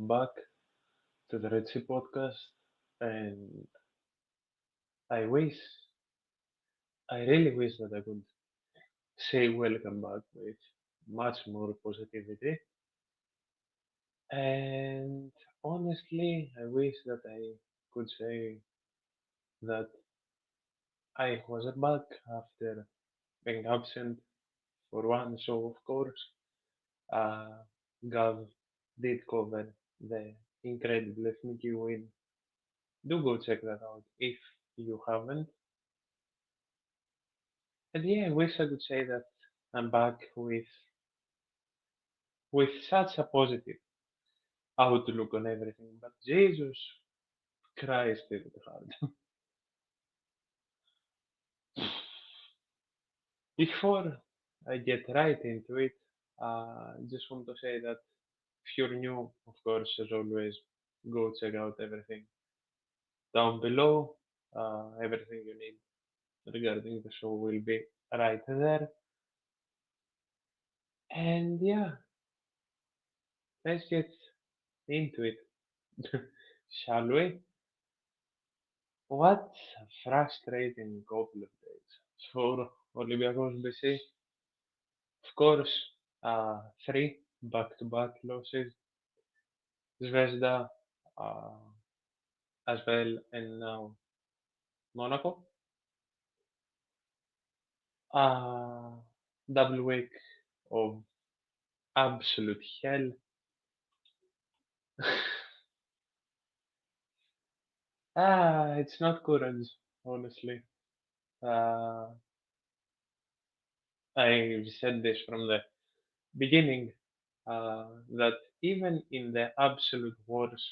back to the RedSeaPodcast, and I wish, I really wish that I could say welcome back with much more positivity. And honestly, I wish that I could say that I was back after being absent for one show, of course. Uh, Gav did cover the incredible sneaky win. Do go check that out if you haven't. And yeah, I wish I could say that I'm back with such a positive outlook on everything. But Jesus Christ, is it hard. Before I get right into it, just want to say that if you're new, of course, as always, go check out everything down below. Everything you need regarding the show will be right there. And yeah, let's get into it, shall we? What a frustrating couple of days for Olympiacos BC. Of course, three back-to-back losses. Zvezda as well, and now Monaco. Uh, Double week of absolute hell. It's not courage, honestly. Uh, I said this from the beginning that even in the absolute worst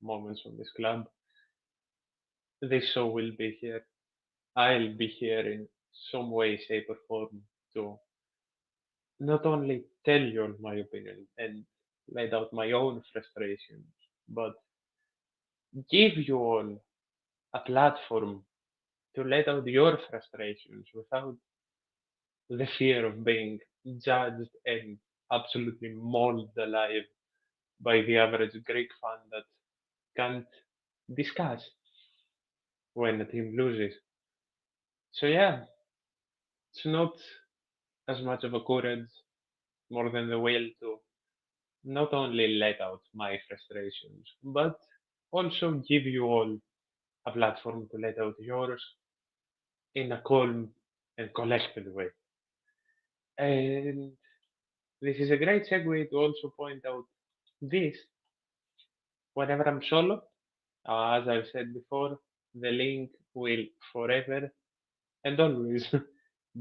moments of this club, this show will be here. I'll be here in some way, shape, or form to not only tell you all my opinion and let out my own frustrations, but give you all a platform to let out your frustrations without the fear of being judged and absolutely mauled alive by the average Greek fan that can't discuss when a team loses. So yeah, it's not as much of a courage, more than the will to not only let out my frustrations, but also give you all a platform to let out yours in a calm and collected way. And this is a great segue to also point out this whenever I'm solo. As I've said before, the link will forever and always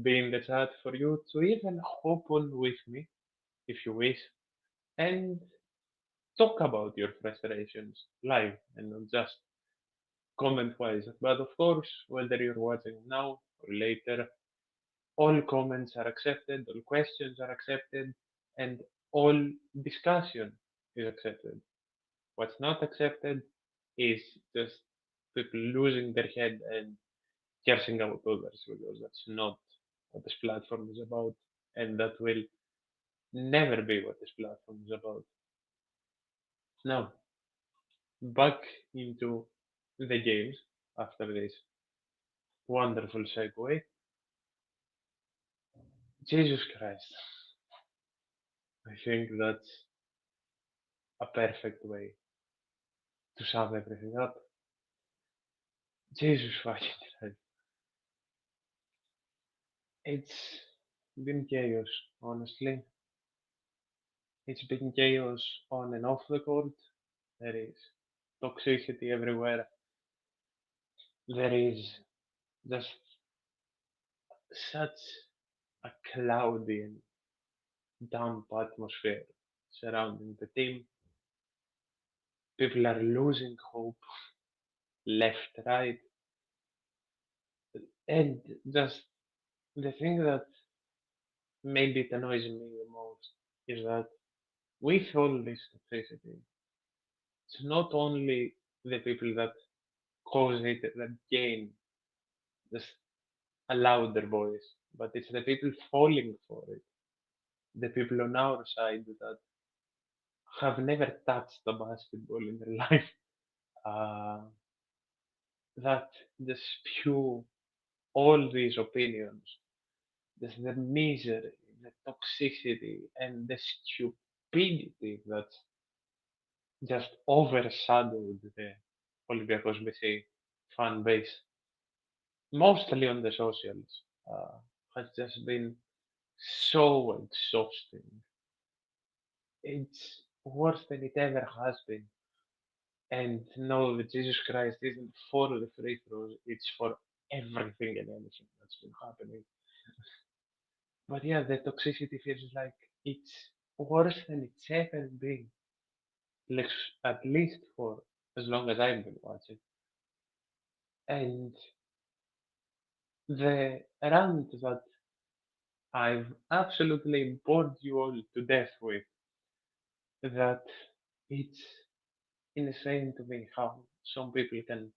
be in the chat for you to even hop on with me if you wish and talk about your frustrations live and not just comment wise. But of course, whether you're watching now or later, all comments are accepted, all questions are accepted, and all discussion is accepted. What's not accepted is just people losing their head and cursing out others because that's not what this platform is about, and that will never be what this platform is about. Now, back into the games after this wonderful segue. Jesus Christ, I think that's a perfect way to sum everything up. Jesus fucking Christ. It's been chaos, honestly. It's been chaos on and off the court. There is toxicity everywhere. There is just such a cloudy and damp atmosphere surrounding the team. People are losing hope left, right, and just the thing that maybe it annoys me the most is that with all this toxicity, it's not only the people that cause it that gain just a louder voice, but it's the people falling for it. The people on our side that have never touched a basketball in their life, uh, that just spew all these opinions, just the misery, the toxicity, and the stupidity that just overshadowed the Olympiacos BC fan base, mostly on the socials, has just been so exhausting. It's worse than it ever has been. And no, the Jesus Christ isn't for the free throws, it's for everything and anything that's been happening. But yeah, the toxicity feels like it's worse than it's ever been, like, at least for as long as I've been watching. And the rant that I've absolutely bored you all to death with, that it's insane to me how some people can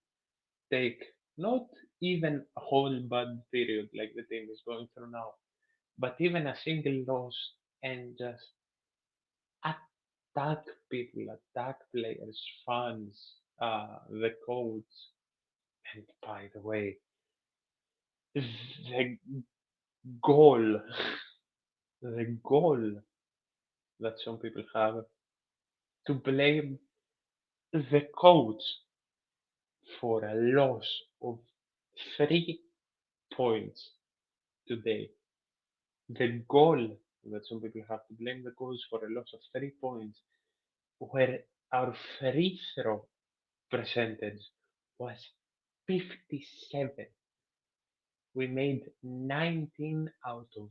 take not even a whole bad period like the team is going through now, but even a single loss and just attack people, attack players, fans, the coach. And by the way, the goal, the goal that some people have to blame the coach for a loss of 3 points today. The goal that some people have to blame the coach for a loss of 3 points, where our free throw percentage was 57. We made 19 out of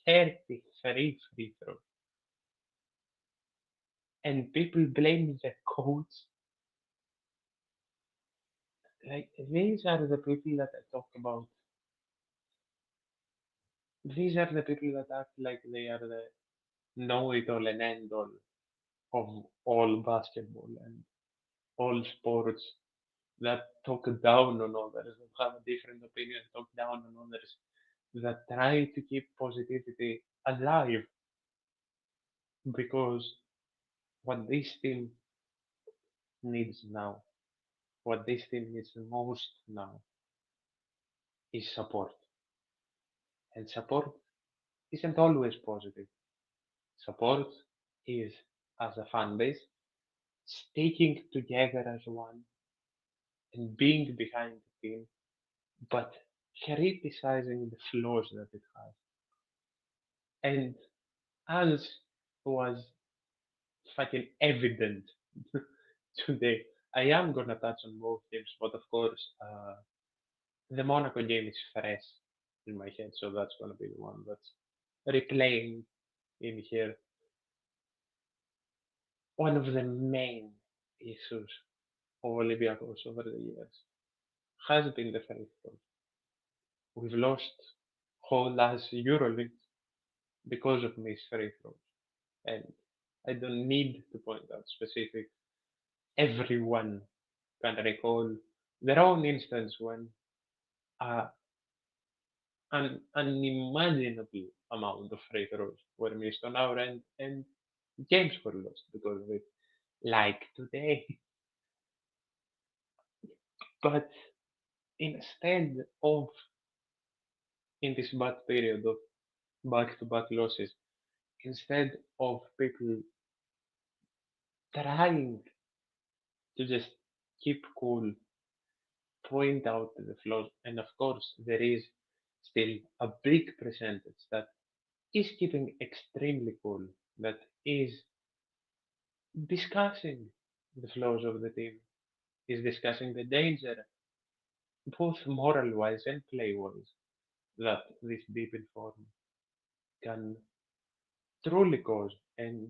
33 free throws. And people blame the coach. Like, these are the people that I talk about. These are the people that act like they are the know it all and end all of all basketball and all sports, that talk down on others, that have a different opinion, talk down on others, that try to keep positivity alive, because what this team needs now, what this team needs the most now, is support. And support isn't always positive. Support is, as a fan base, sticking together as one and being behind the team, but criticizing the flaws that it has. And as was fucking evident today, I am gonna touch on both games, but of course, the Monaco game is fresh in my head, so that's gonna be the one that's replaying in here. One of the main issues of Olympiacos over the years has been the free throws. We've lost whole last Euroleague because of missed free throws, and I don't need to point out specific. Everyone can recall their own instance when uh, an unimaginable amount of free throws were missed on our end and games were lost because of it, like today. But instead of, in this bad period of back to back losses, instead of people trying to just keep cool, point out the flaws, and of course, there is still a big percentage that is keeping extremely cool, that is discussing the flaws of the team, is discussing the danger, both moral wise and play wise, that this deep in form can truly cause. And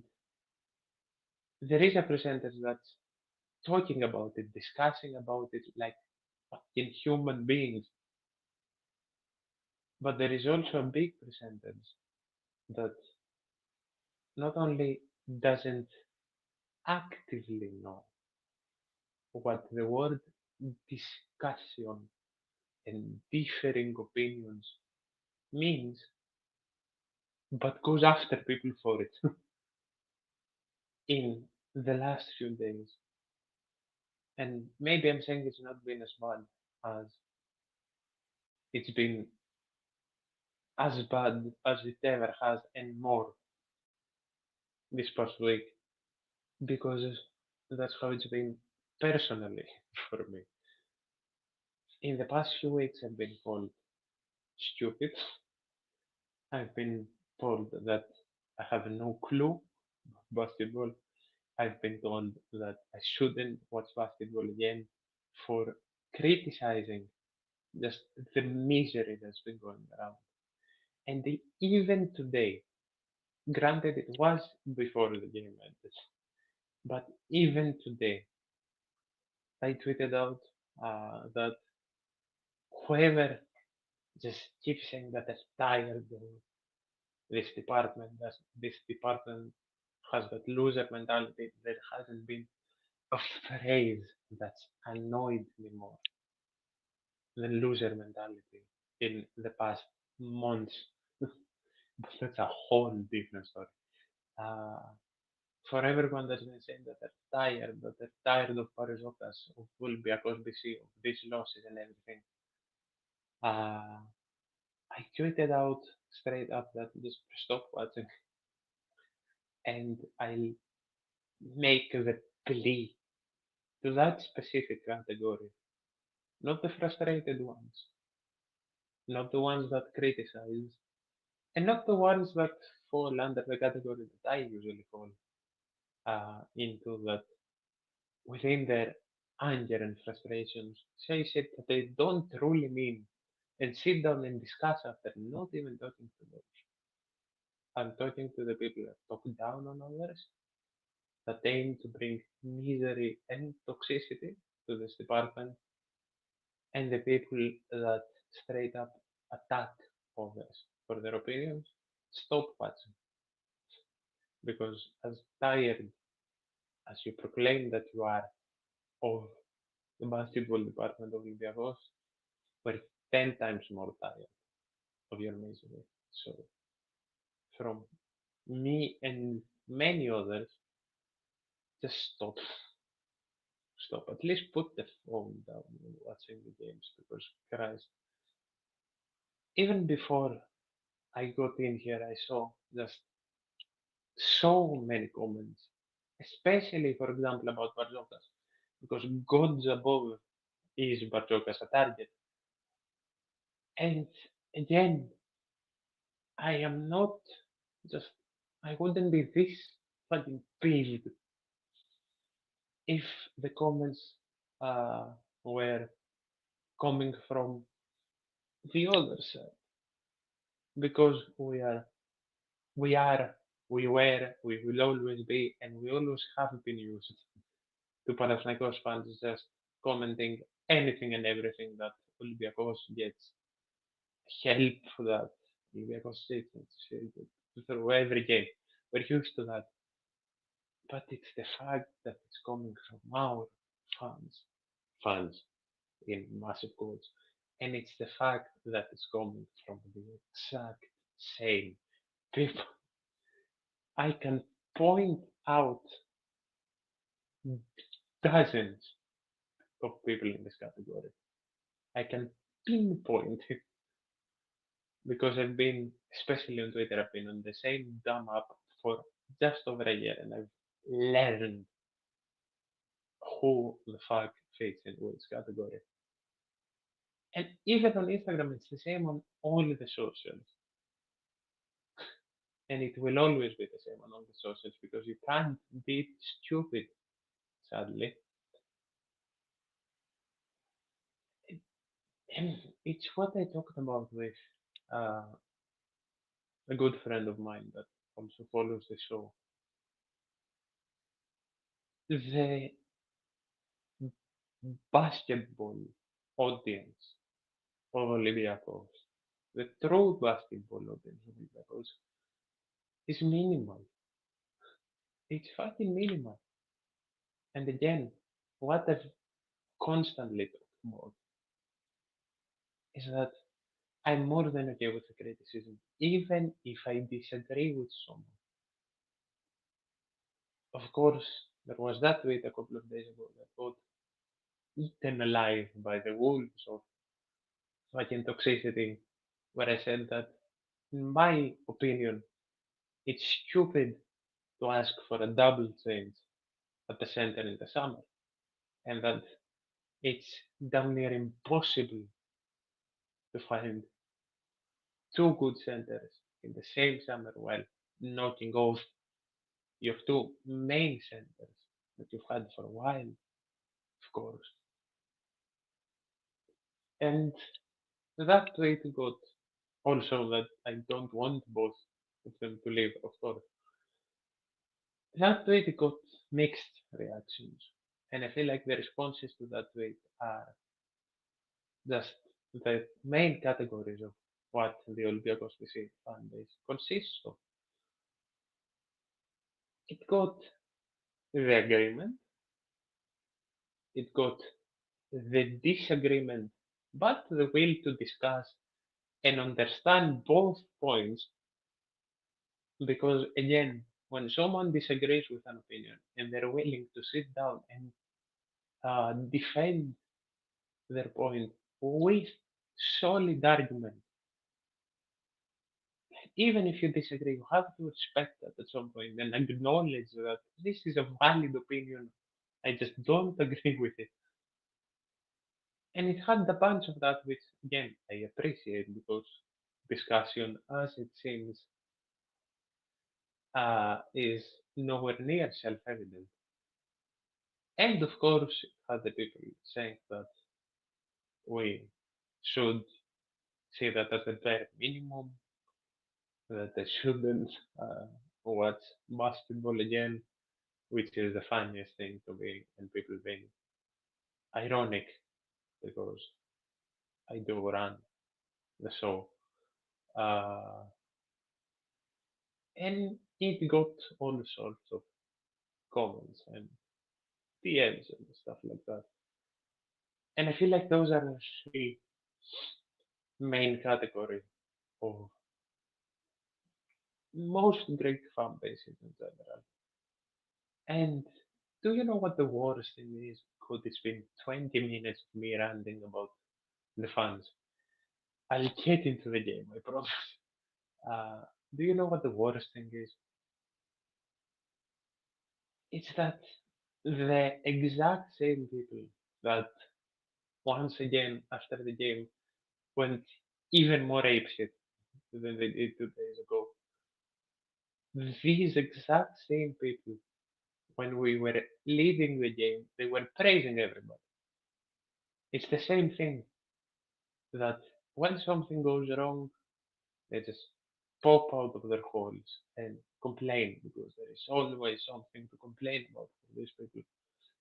there is a percentage that's talking about it, discussing about it like fucking human beings. But there is also a big percentage that not only doesn't actively know what the word discussion and differing opinions means, but goes after people for it. in the last few days, and maybe I'm saying it's not been as bad as it's been as bad as it ever has and more this past week because that's how it's been personally for me. In the past few weeks, I've been called stupid. I've been told that I have no clue about basketball. I've been told that I shouldn't watch basketball again for criticizing just the misery that's been going around. And even today, granted it was before the game ended, but even today, I tweeted out that whoever just keeps saying that they're tired of this department, that this department has that loser mentality, there hasn't been a phrase that's annoyed me more than loser mentality in the past months. But that's a whole different story. Uh, for everyone that's been saying that they're tired of Bartzokas, of Olympiacos BC, of these losses and everything, uh, I tweeted out straight up that just stop watching and I'll make the plea to that specific category, not the frustrated ones, not the ones that criticize, and not the ones that fall under the category that I usually fall into, that within their anger and frustrations say shit that they don't truly mean and sit down and discuss after not even talking to them. I'm talking to the people that talk down on others, that aim to bring misery and toxicity to this department, and the people that straight up attack others for their opinions. Stop watching, because as tired as you proclaim that you are of the basketball department of Olympiacos, we're 10 times more tired of your misery. So, from me and many others, just stop. Stop. At least put the phone down when watching the games, because Christ, even before I got in here, I saw just so many comments, especially, for example, about Bartzokas, because gods above is Bartzokas a target. And again, I am not just, I wouldn't be this fucking peeved if the comments uh, were coming from the other side, because we are, we were, we will always be, and we always have been used to Panathinaikos fans just commenting anything and everything that Olympiacos gets help for that. Olympiacos sits through every game. We're used to that. But it's the fact that it's coming from our fans in massive quotes, and it's the fact that it's coming from the exact same people. I can point out dozens of people in this category. I can pinpoint it because I've been, especially on Twitter, I've been on the same dumb app for just over a year, and I've learned who the fuck fits in which category. And even on Instagram, it's the same on all the socials. And it will always be the same on all the socials, because you can't be stupid, sadly. And it's what I talked about with uh, a good friend of mine that also follows the show. The basketball audience of Olympiacos, the true basketball audience of Olympiacos, is minimal. It's fucking minimal. And again, what I've constantly talked about is that I'm more than okay with the criticism, even if I disagree with someone. Of course, there was that tweet a couple of days ago that got eaten alive by the wolves of fucking toxicity, where I said that, in my opinion, it's stupid to ask for a double change at the center in the summer, and that it's damn near impossible to find two good centers in the same summer while knocking off your two main centers that you've had for a while, of course. And that tweet got also that I don't want both of them to leave, of course. That tweet got mixed reactions, and I feel like the responses to that tweet are just the main categories of what the Olympiacos PC fan base consists of. It got the agreement, it got the disagreement, but the will to discuss and understand both points, because again, when someone disagrees with an opinion and they're willing to sit down and defend their point with solid argument, even if you disagree, you have to respect that at some point and acknowledge that this is a valid opinion. I just don't agree with it. And it had a bunch of that, which again I appreciate, because discussion, as it seems, is nowhere near self-evident. And of course, it had the people saying that we should see that as a bare minimum, that they shouldn't watch basketball again, which is the funniest thing to me, and people being ironic because I do run the show. Uh, and it got all sorts of comments and DMs and stuff like that. And I feel like those are the three main categories of most Greek fan bases in general. And do you know what the worst thing is? Could it's been 20 minutes of me ranting about the fans. I'll get into the game, I promise. Uh, do you know what the worst thing is? It's that the exact same people that once again after the game went even more apeshit than they did 2 days ago. These exact same people, when we were leading the game, they were praising everybody. It's the same thing that when something goes wrong, they just pop out of their holes and complain, because there is always something to complain about for these people.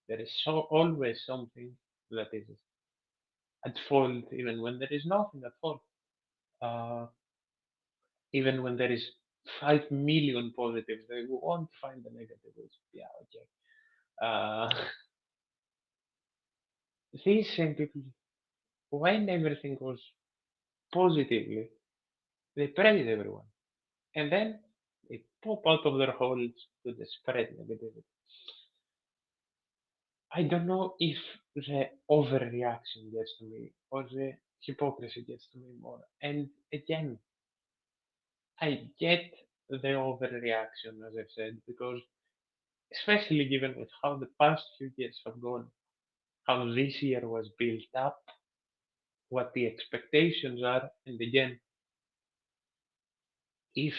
There is always something that is at fault, even when there is nothing at fault. Uh, Even when there is 5 million positives, they won't find the negatives. Yeah, okay. Uh, these same people, when everything goes positively, they praise everyone. And then they pop out of their holes to the spread negativity. I don't know if the overreaction gets to me or the hypocrisy gets to me more. And again, I get the overreaction, as I've said, because especially given with how the past few years have gone, how this year was built up, what the expectations are, and again, if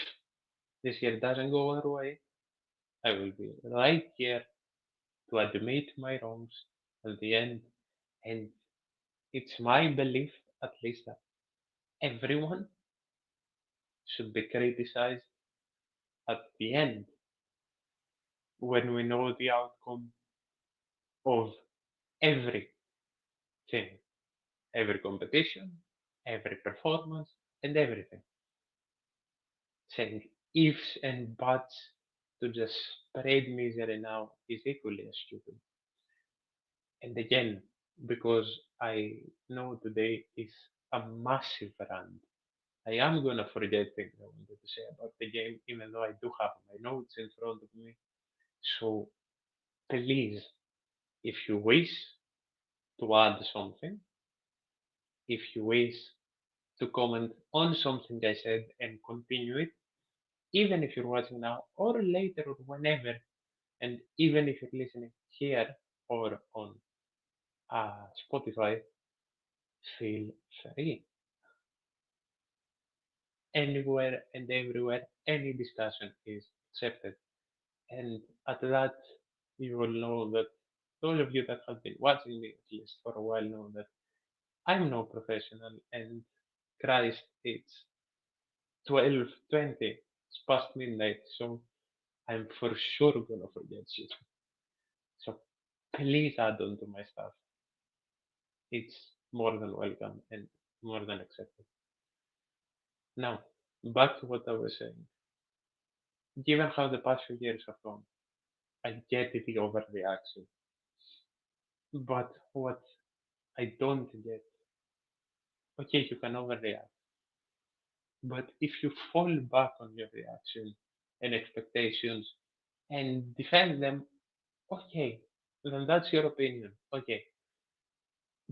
this year doesn't go our way, I will be right here to admit my wrongs at the end. And it's my belief, at least, that everyone should be criticized at the end when we know the outcome of everything, every competition, every performance, and everything. Saying ifs and buts to just spread misery now is equally as stupid. And again, because I know today is a massive rant, I am gonna forget things I wanted to say about the game, even though I do have my notes in front of me. So please, if you wish to add something, if you wish to comment on something I said and continue it, even if you're watching now or later or whenever, and even if you're listening here or on Spotify, feel free. Anywhere and everywhere, any discussion is accepted. And at that, you will know that those of you that have been watching me at least for a while know that I'm no professional, and Christ, it's 12:20, it's past midnight, so I'm for sure gonna forget shit. So please add on to my stuff. It's more than welcome and more than accepted. Now, back to what I was saying. Given how the past few years have gone, I get the overreaction. But what I don't get, okay, you can overreact. But if you fall back on your reaction and expectations and defend them, okay, then that's your opinion. Okay.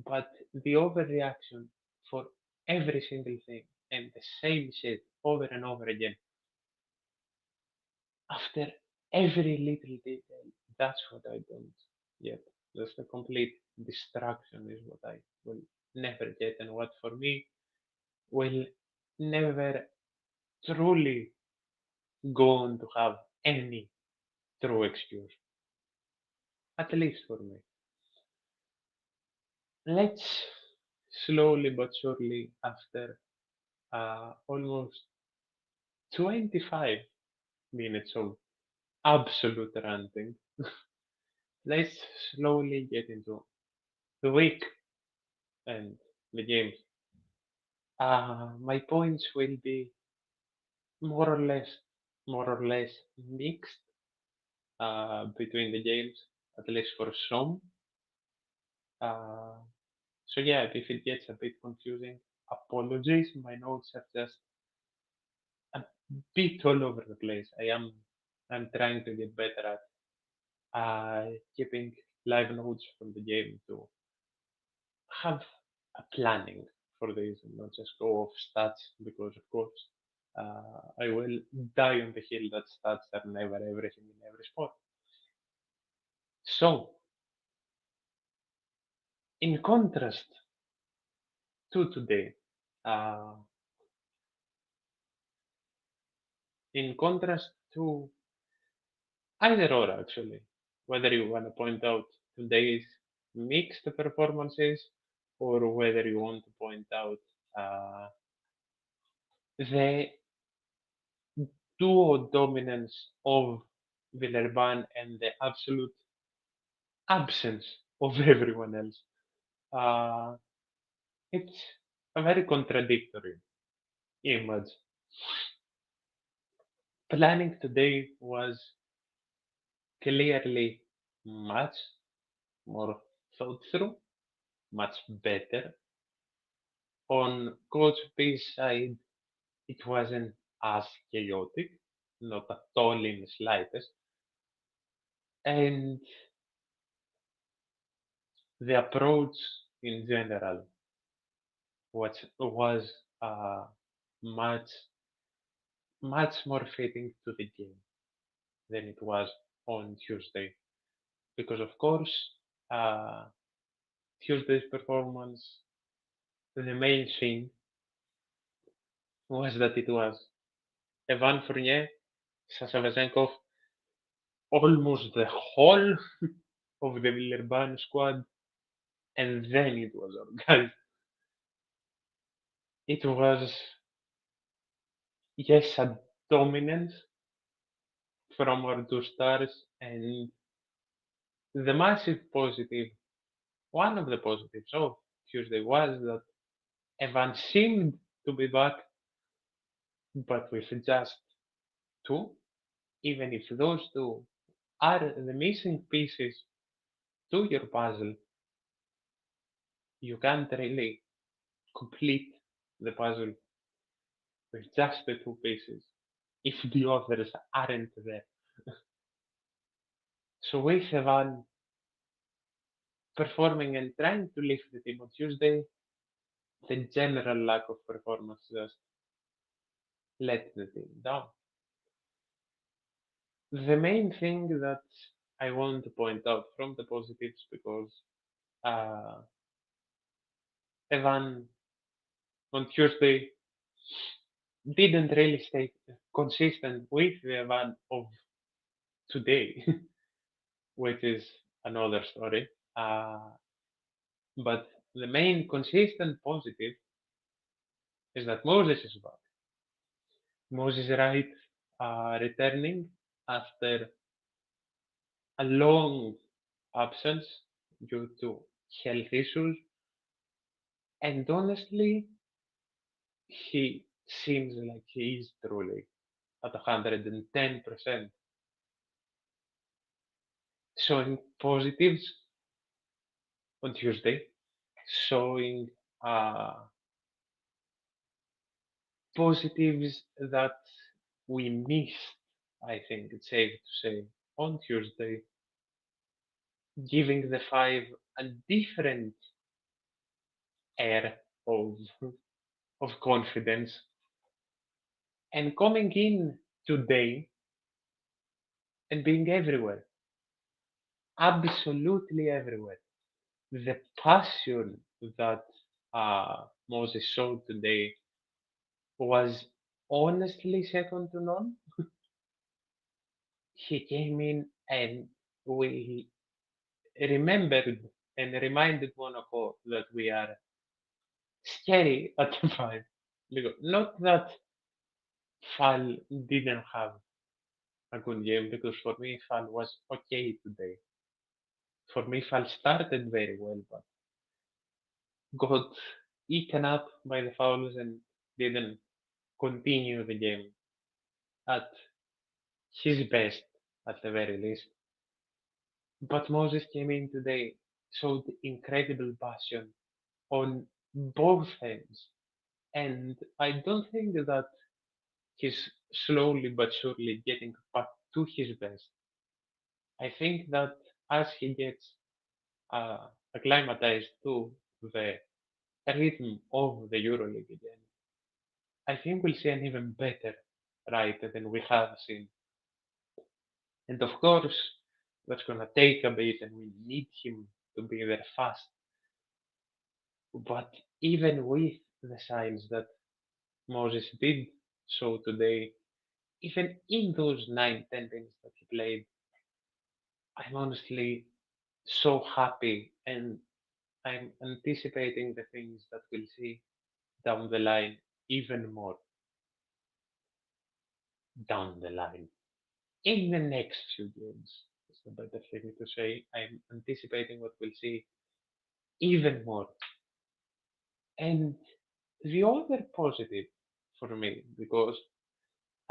But the overreaction for every single thing and the same shit over and over again after every little detail, that's what I don't get. Just a complete distraction is what I will never get, and what for me will never truly go on to have any true excuse, at least for me. Let's slowly but surely, after almost 25 minutes of absolute ranting, let's slowly get into the week and the games. My points will be more or less, more or less mixed between the games, at least for some. Uh, so yeah, if it gets a bit confusing, apologies. My notes are just a bit all over the place. I'm trying to get better at keeping live notes from the game to have a planning for this and not just go off stats because, of course, I will die on the hill that stats are never everything in every sport. So, in contrast to today, uh, in contrast to either or actually, whether you want to point out today's mixed performances or whether you want to point out uh, the duo dominance of Villarban and the absolute absence of everyone else. Uh, it's a very contradictory image. Planning today was clearly much more thought through, much better. On Coach B's side, it wasn't as chaotic, not at all in the slightest. And the approach in general was much much more fitting to the game than it was on Tuesday. Because of course, uh, Tuesday's performance, the main thing was that it was Evan Fournier, Sasha Vezenkov, almost the whole of the Villarban squad, and then it was our guys. It was, yes, a dominance from our two stars, and the massive positive, one of the positives of Tuesday was that Evan seemed to be back, but with just two, even if those two are the missing pieces to your puzzle, you can't really complete the puzzle with just the two pieces if the others aren't there. So with Evan performing and trying to lift the team on Tuesday, the general lack of performance just let the team down. The main thing that I want to point out from the positives, because uh, Evan on Tuesday didn't really stay consistent with the Evan of today, which is another story. But the main consistent positive is that Moses is back. Moses Wright returning after a long absence due to health issues, and honestly, he seems like he is truly at 110%, showing positives on Tuesday, showing uh, positives that we missed, I think it's safe to say, on Tuesday, giving the five a different air of confidence, and coming in today and being everywhere, absolutely everywhere. The passion that Moses showed today was honestly second to none. He came in and we remembered and reminded Monaco that we are scary at the five. Because not that Fal didn't have a good game, because for me Fal was okay today. For me Fal started very well, but got eaten up by the fouls and didn't continue the game at his best, at the very least. But Moses came in today, showed incredible passion on both ends, and I don't think that he's slowly but surely getting back to his best. I think that as he gets acclimatized to the rhythm of the Euroleague again, I think we'll see an even better writer than we have seen. And of course, that's gonna take a bit, and we need him to be there fast. But even with the signs that Moses did show today, even in those 9, 10 minutes that he played, I'm honestly so happy, and I'm anticipating the things that we'll see down the line even more down the line. In the next few games, is the better thing to say. I'm anticipating what we'll see even more. And the other positive for me, because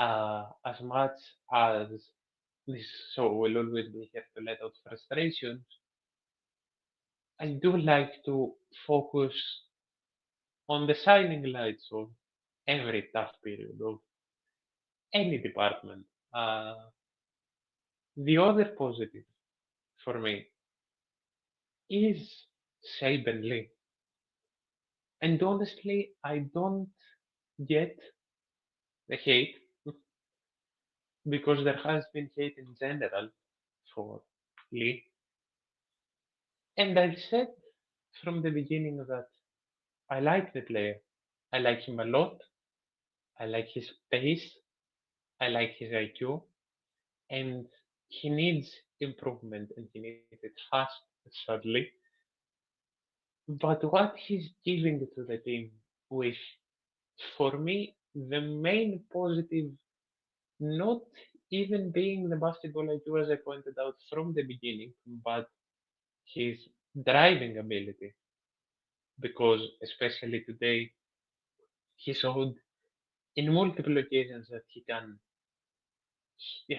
as much as this show will always be here to let out frustrations, I do like to focus on the shining lights of every tough period of any department. Uh, the other positive for me is Saban Lee. And honestly, I don't get the hate, because there has been hate in general for Lee. And I've said from the beginning that I like the player. I like him a lot. I like his pace. I like his IQ. And he needs improvement, and he needs it fast, sadly. But what he's giving to the team with, for me, the main positive, not even being the basketball IQ as I pointed out from the beginning, but his driving ability. Because especially today, he showed in multiple occasions that he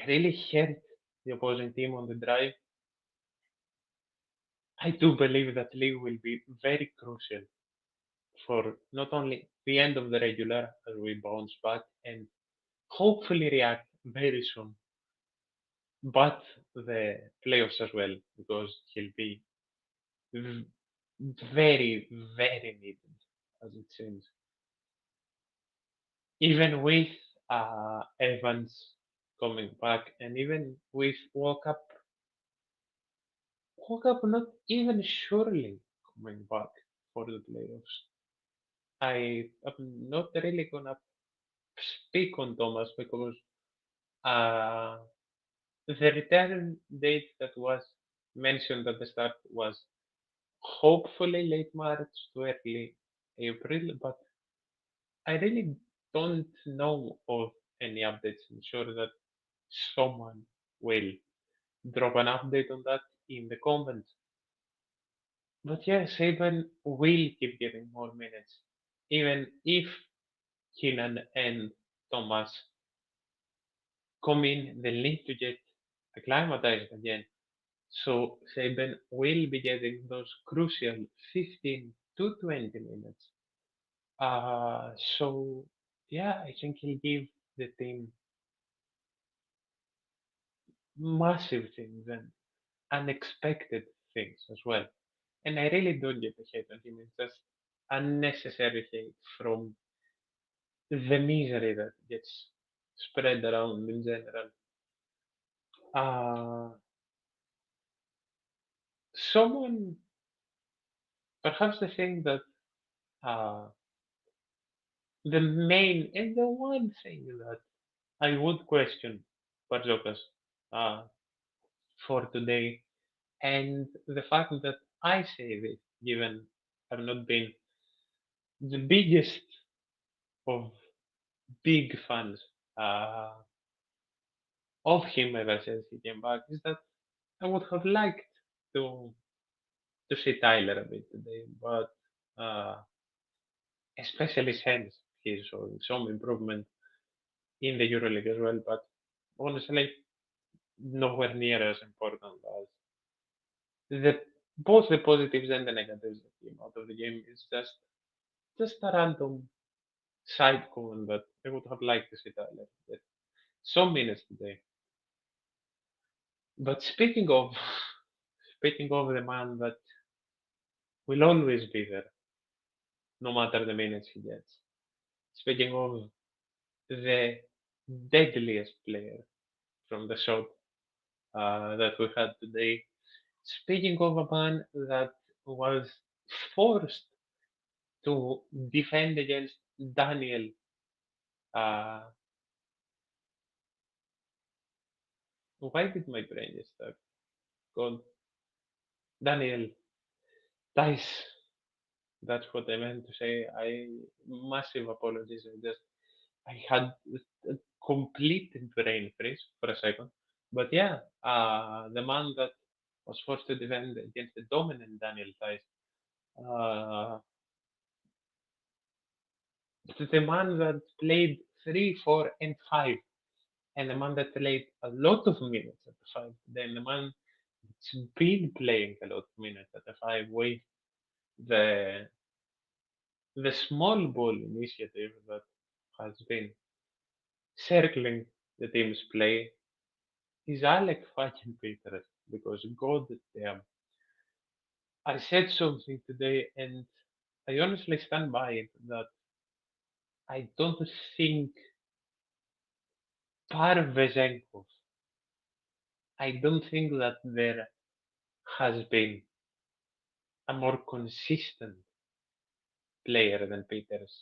really hurt the opposing team on the drive. I do believe that Lee will be very crucial for not only the end of the regular as we bounce back and hopefully react very soon, but the playoffs as well, because he'll be v- very, very needed, as it seems. Even with Evans coming back, and even with Walkup not even surely coming back for the playoffs. I am not really gonna speak on Thomas because uh, the return date that was mentioned at the start was hopefully late March to early April, but I really don't know of any updates. I'm sure that someone will drop an update on that in the comments. But yeah, Saban will keep getting more minutes, even if Keenan and Thomas come in, they'll need to get acclimatized again. So Saban will be getting those crucial 15 to 20 minutes. So yeah, I think he'll give the team massive things and unexpected things as well. And I really don't get the hate on him. It's just unnecessary hate from the misery that gets spread around in general. Uh, Someone, perhaps the thing that uh, the main and the one thing that I would question Bartzokas uh, for today, and the fact that I say this, given I've not been the biggest of big fans uh, of him ever since he came back, is that I would have liked to to see Tyler a bit today, but uh, especially since he's showing some improvement in the Euroleague as well. But honestly, nowhere near as important as the both the positives and the negatives that came out of the game. Is just a random side comment that I would have liked to see Tyler get some minutes today. But speaking of the man that will always be there, no matter the minutes he gets. Speaking of the deadliest player from the shot that we had today. Speaking of a man that was forced to defend against Daniel, uh, why did my brain just stuck? God, Daniel Dice. That's what I meant to say. I massive apologies. I had a complete brain freeze for a second. But yeah, the man that was forced to defend against the dominant Daniel Tice, uh, the man that played 3, 4, and 5, and the man that played a lot of minutes at the 5, then the man that's been playing a lot of minutes at the 5 with the the small ball initiative that has been circling the team's play is Alec fucking Peters, because god damn, I said something today and I honestly stand by it that I don't think Parvezenkov, I don't think that there has been a more consistent player than Peters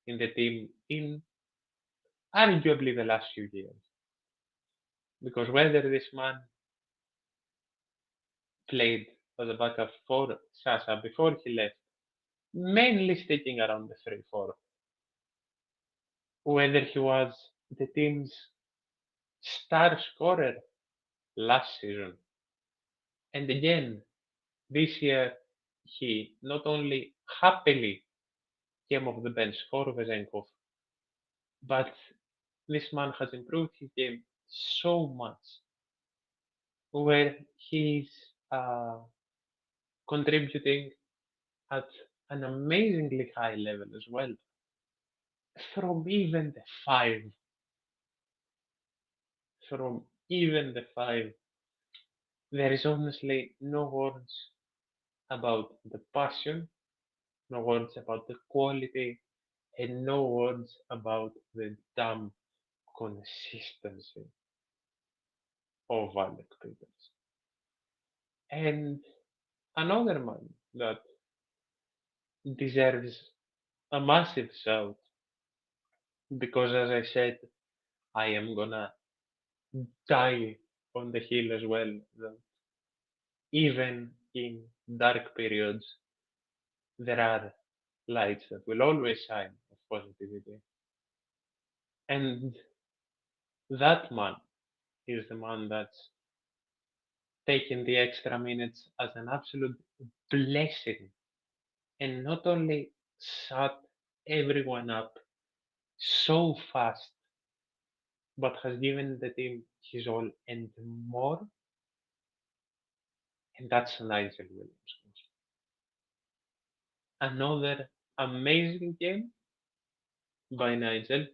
in the team in arguably the last few years. Because whether this man played as a backup for Sasa before he left, mainly sticking around the 3-4, whether he was the team's star scorer last season, and again this year, he not only happily came off the bench for Vezenkov, but this man has improved his game so much, where he's uh, contributing at an amazingly high level as well. From even the 5, from even the five. There is honestly no words about the passion, no words about the quality, and no words about the damn consistency of Alec Peters. And another man that deserves a massive shout because, as I said, I am gonna die on the hill as well. That even in dark periods, there are lights that will always shine of positivity. And that man is the man that's taken the extra minutes as an absolute blessing and not only shut everyone up so fast, but has given the team his all and more, and that's Nigel Williams. Another amazing game by Nigel.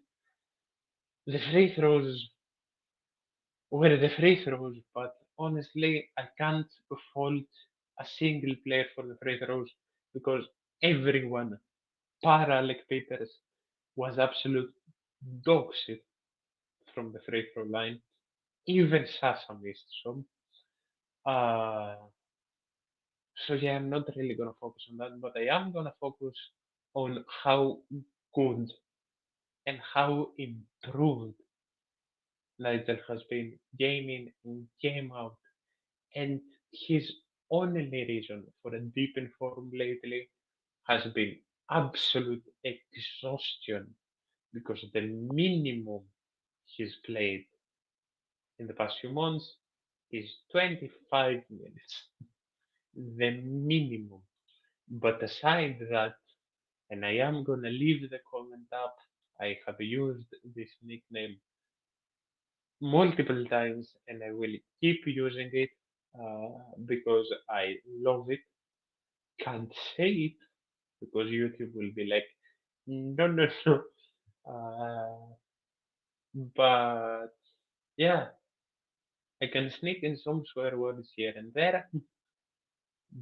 The free throws were the free throws, but honestly, I can't fault a single player for the free throws because everyone, para Alec Peters, was absolute dog shit from the free throw line. Even Sasa missed some. Uh, so yeah, I'm not really gonna focus on that, but I am gonna focus on how good and how improved Nigel has been game in and game out, and his only reason for a deep in form lately has been absolute exhaustion because the minimum he's played in the past few months is 25 minutes, the minimum. But aside that, and I am gonna leave the comment up, I have used this nickname multiple times and I will keep using it because I love it. Can't say it because YouTube will be like, no, no, no. Uh, but yeah, I can sneak in some swear words here and there,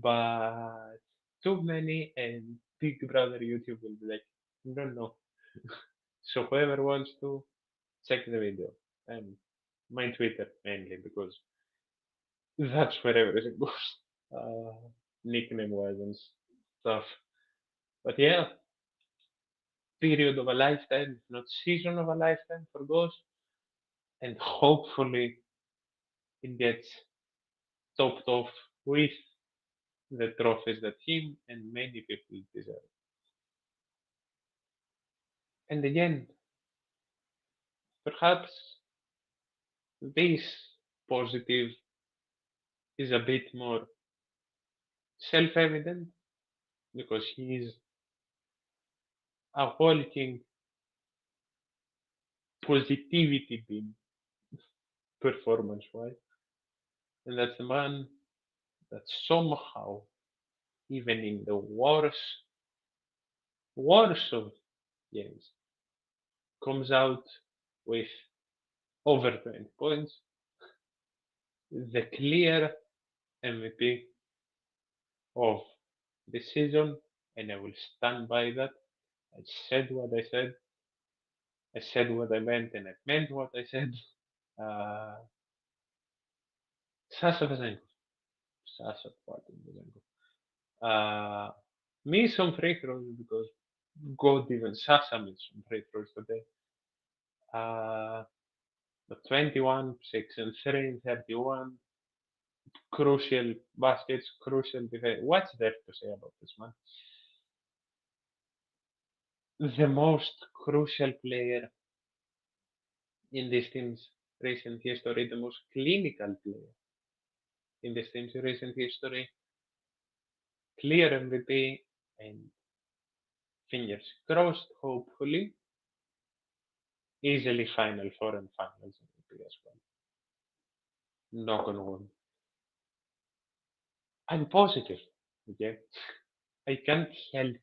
but too many and Big Brother YouTube will be like, no, no. So whoever wants to check the video and my Twitter mainly because that's where everything goes, nickname wise and stuff. But yeah, period of a lifetime, if not season of a lifetime for Ghost, and hopefully it gets topped off with the trophies that him and many people deserve. And again, perhaps this positive is a bit more self-evident because he is a walking positivity beam performance-wise, and that's a man that somehow, even in the worst of games, comes out with over 20 points, the clear MVP of the season, and I will stand by that. I said what I said. I said what I meant, and I meant what I said. Uh, Sasha Vazenko. Sasha fucking Vazenko. Uh, me some free throws because God even Sasha missed some free throws today. Uh, but 21, 6 and 3 and 31. Crucial baskets, crucial defense. What's there to say about this man? The most crucial player in this team's recent history, the most clinical player in this team's recent history, clear MVP, and fingers crossed, hopefully, easily Final Four and Finals MVP as well. Knock on wood. I'm positive, okay? I can't help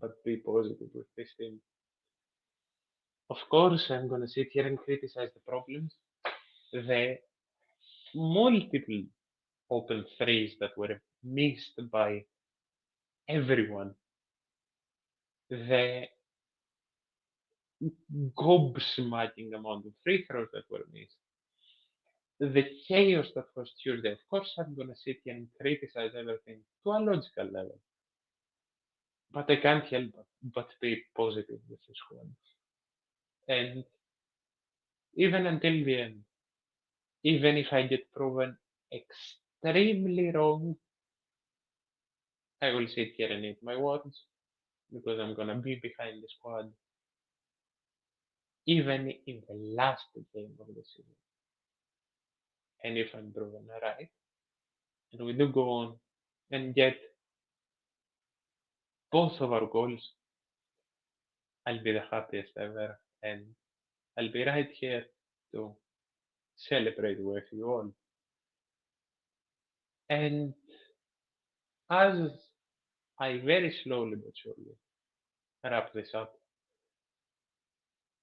but be positive with this team. Of course, I'm gonna sit here and criticize the problems. The multiple open threes that were missed by everyone. The gobsmacking amount of free throws that were missed. The chaos that was Tuesday. Of course, I'm gonna sit here and criticize everything to a logical level, but I can't help but be positive with this one. And even until the end, even if I get proven extremely wrong, I will sit here and eat my words because I'm gonna be behind the squad, even in the last game of the season. And if I'm proven right, and we do go on and get both of our goals, I'll be the happiest ever, and I'll be right here to celebrate with you all. And as I very slowly but surely wrap this up,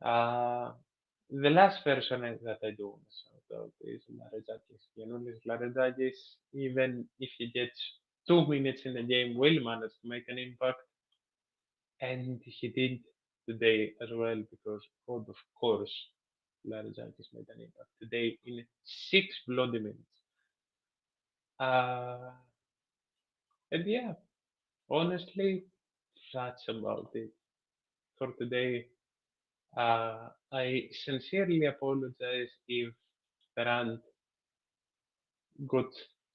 uh, the last person that I do want to shout out is Laredakis. Laredakis, even if he gets 2 minutes in the game, will manage to make an impact, and he did today as well because, God, of course, Laredakis made an impact today in 6 bloody minutes. Uh, and yeah, honestly, that's about it for today. I sincerely apologize if the rant got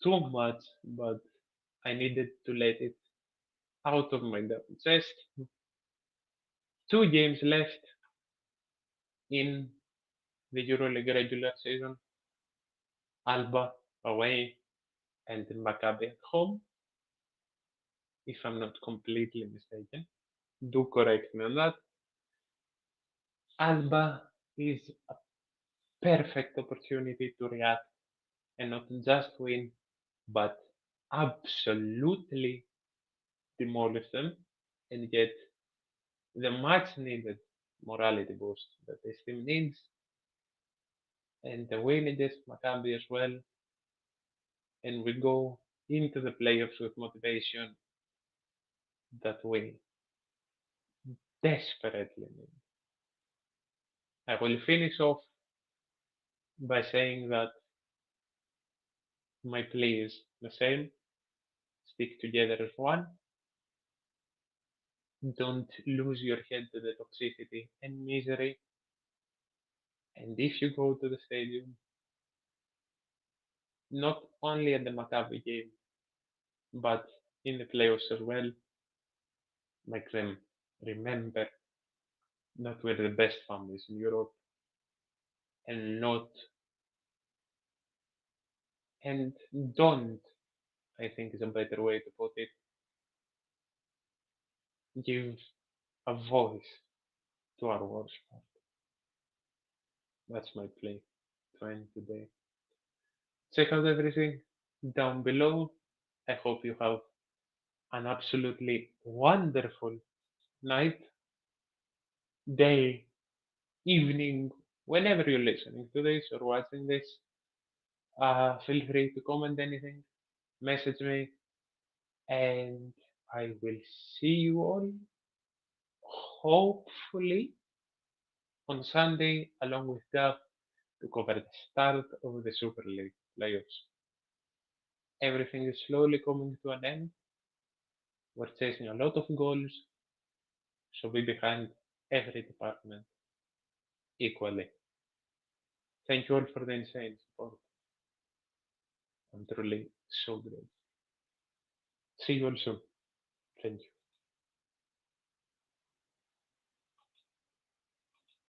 too much, but I needed to let it out of my chest. 2 games left in the Euroleague regular season. Alba away and Maccabi at home, if I'm not completely mistaken. Do correct me on that. Alba is a perfect opportunity to react and not just win, but absolutely demolish them and get the much needed morality boost that this team needs. And the win against Maccabi as well. And we go into the playoffs with motivation that we desperately need. I will finish off by saying that my plea is the same. Stick together as one. Don't lose your head to the toxicity and misery. And if you go to the stadium, not only at the Maccabi game, but in the playoffs as well, make them remember that we're the best families in Europe and not and don't, I think is a better way to put it, give a voice to our worst part. That's my play to end today. Check out everything down below. I hope you have an absolutely wonderful night, day, evening, whenever you're listening to this or watching this. Feel free to comment anything, message me, and I will see you all hopefully on Sunday along with Gav to cover the start of the Super League playoffs. Everything is slowly coming to an end. We're chasing a lot of goals, so be behind every department equally. Thank you all for the insane support. I'm truly so grateful. See you all soon. Thank you.